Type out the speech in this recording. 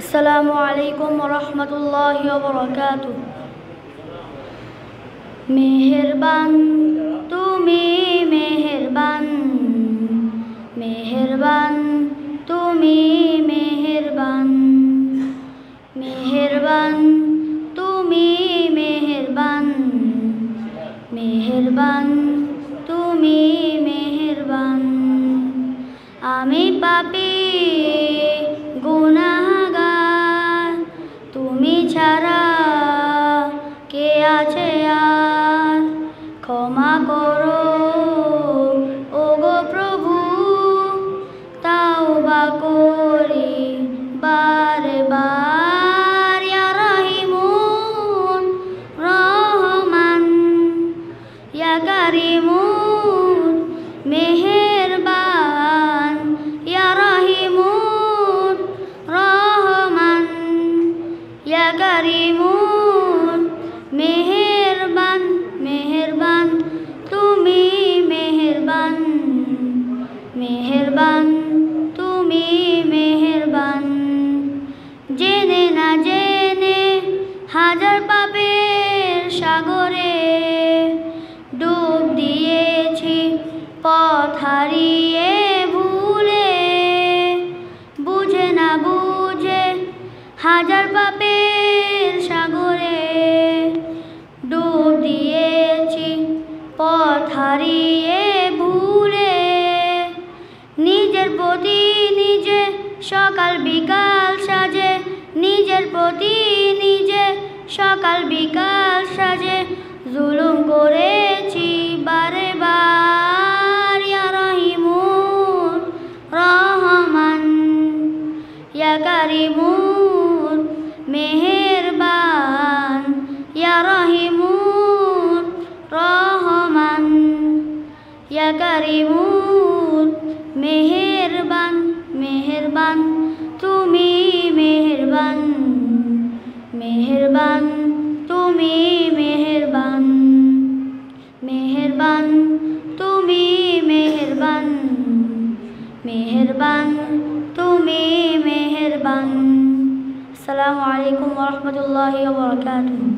আসসালামু আলাইকুম ওয়া রাহমাতুল্লাহি ওয়া বারাকাতুহু। মেহেরবান তুমি মেহেরবান, মেহেরবান তুমি মেহেরবান, মেহেরবান তুমি মেহেরবান, মেহেরবান তুমি মেহেরবান। আমি পাপী গুনাহগার, তুমি ছাড়া কে আছে আর? ক্ষমা করো ওগো প্রভু, তাওবা করি বারে বার। ইয়া রাহিমুন রহমান, ইয়া কারিমুন মেহেরবান, ইয়া রাহিমুন রহমান, ইয়া কারিমুন মেহেরবান, মেহেরবান তুমি মেহেরবান, মেহেরবান তুমি মেহেরবান। জেনে না জেনে হাজার পাপের সাগরে ডুব দিয়েছি পথ হারিয়ে ভুলে, বুঝে না বুঝে হাজার পাপের সাগরে ডুব দিয়েছি পথ হারিয়ে ভুলে। নিজের প্রতি নিজে সকাল বিকাল সাজে, নিজের প্রতি নিজে সকাল বিকাল সাজে জুলুম করেছি বারে বার। ইয়া রাহিমুন রহমান, ইয়া কারিমুন মেহেরবান, ইয়া রাহিমুন রহমান, ইয়া কারিমুন মেহেরবান, মেহেরবান তুমি মেহেরবান, মেহেরবান তুমি মেহেরবান, মেহেরবান তুমি মেহেরবান, মেহেরবান তুমি মেহেরবান। আসসালামু আলাইকুম ওয়া রাহমাতুল্লাহি ওয়া বারাকাতুহু।